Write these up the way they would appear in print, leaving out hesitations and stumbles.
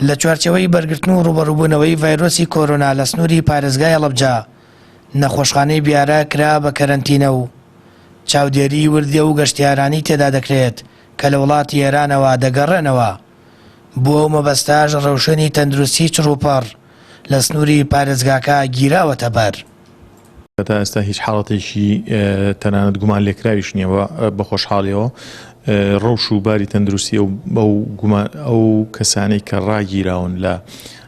لە چوارچەوەی بەرگرتن و ڕوبەڕووبوونەوەی ڤایرۆسی کۆرۆنا لە سنووری پارێزگای هەڵەبجە نەخۆشخانەی بیارە کرا بە کەرەنتینە و چاودێری وردیە و گەشتیارانی تێدا دەکرێت کە لە وڵاتی ئێرانەوە دەگەڕێنەوە. بۆ ئەو مەبەستاش ڕەوشنی تەندروستی چڕوپەڕ لە سنووری پارێزگاکە گیراوەتە بەر. تا ئێستا هیچ حاڵەتێکی تەنانەت گومان لێکراویش نییەوە بە خۆشحاڵیەوە ڕەوش و باری تەندروستی ئەو کەسانەی کە ڕاگیراون لە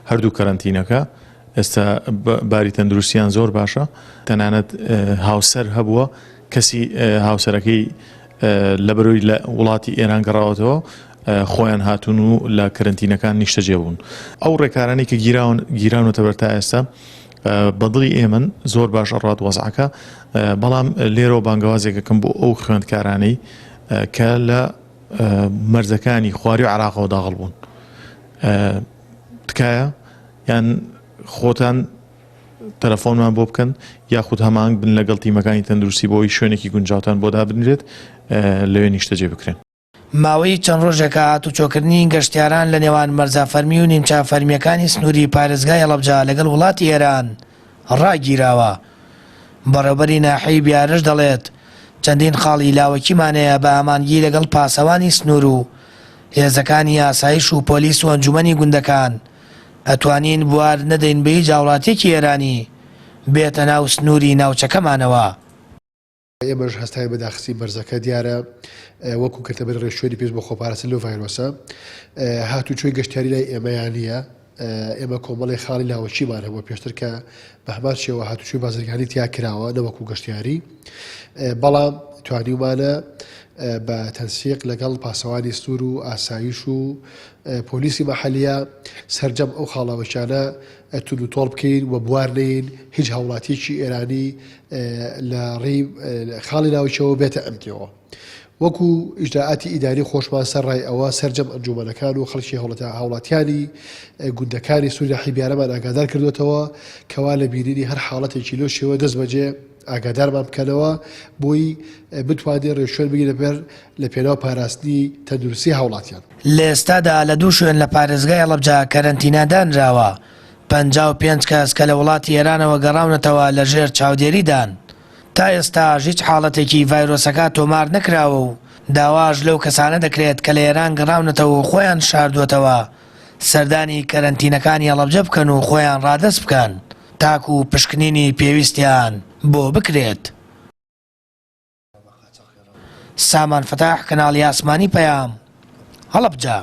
هەردوو کەرەنتینەکە ئێستا باری تەندروستیان زۆر باشە. تەنانەت هاوسەر هەبووە کەسی هاوسەرەکەی لە بەرۆی لە وڵاتی ئێران گەڕاوەتەوە خۆیان هاتوون و لە کەرەنتینەکان نیشتەجێ بوون. ئەو ڕێکارانەی کە گیراونەتە بەر تا ئێستا بەدڵی ئێمن زۆر باش ئەڕات وەزعەکە، بەڵام لێرەوە بانگەوازێکەکەم بۆ ئەو خوێندکارانەی کە لە مەرزەکانی خواری و عێراقەوە داغڵ بوون. تکایە یان خۆتان تەلەفۆنمان بۆ بکەن یاخود هەمانگ بن لەگەڵ تیمەکانی تەندروستی بۆی شوێنێکی گونجاوتان بۆ دابنرێت لەوێ نیشتەجێ بکرێن. ماوەی چەند ڕۆژێکە هاتوچۆکردنی گەشتیاران لە نێوان مەرزافەرمی و نیمچە فەرمیەکانی سنووری پارێزگای هەڵەبجە لەگەڵ وڵاتی ئێران ڕاگیراوە. بەڕێوەبەری ناحەی بیارش دەڵێت چەندین خاڵی لاوەکیمانەیە بە ئامانگی لەگەڵ پاسەوانی سنوور و هێزەکانی ئاسایش و پۆلیس و ئەنجومەنی گوندەکان ئەتوانین بوار نەدەین بە هیچ هاوڵاتێکی ئێرانی بێتە ناو سنووری ناوچەکەمانەوە. ئێمەش هەستای بەداخستی مەرزەکە دیارە وەکو کردەبەر ڕێشوێنی پێش بۆ خۆپارێزی لەو ڤایرۆسە هاتوچۆی گەشتیاری لای ئێمەیان نییە. ئێمە کۆمەڵی خاڵی لاوەچیمان هەبووە پێشتر کە بە هەمان شێوە هاتوچۆی بازرگانی تیا کراوە نەوەکو گەشتیاری، بەڵام توانیمانە بە تەنسیق لەگەڵ پاسەوانی سنوور و ئاسایش و پۆلیسی مەحەلیە سەرجەم ئەو خاڵاوەشانە تون و تۆڵ بکەین و بوارنین هیچ هاوڵاتیەکی ئێرانی لە ڕێی خاڵی لاوەچەوە بێتە ئەمتەوە. وەکو ئیجراعاتی ئیداری خۆشمان سەرڕای ئەوە سەرجەم ئەنجومەنەکان و خەڵکی هاوڵاتیانی گوندەکانی سووری حیبیارەمان ئاگادار کردوێتەوە کەوا لە بینینی هەر حاڵەتێکی لەو شێوە دەست بەجێ ئاگادارمان بکەنەوە بۆی بتوانێت ڕێشوێن بگیرە بەر لە پێناو پاراستنی تەندروستی هاوڵاتیان. لە ئێستادا لە دوو شوێن لە پارێزگای هەڵەبجە کەرەنتینە دانراوە. 55 کەس کە لە وڵاتی ئێرانەوە گەڕاونەتەوە لە ژێر چاودێریدان. تا ئێستا هیچ حاڵەتێکی ڤایرۆسەکە تۆمار نەکراوە و داواش لەو کەسانە دەکرێت کە لە ئێران گەڕاونەتەوە و خۆیان شاردووەتەوە سەردانی کەرەنتینەکانی هەڵەبجە بکەن و خۆیان ڕادەست بکەن تاکو و پشکنینی پێویستیان بۆ بکرێت. سامان فتاح، کەناڵی ئاسمانی پەیام، هەڵەبجە.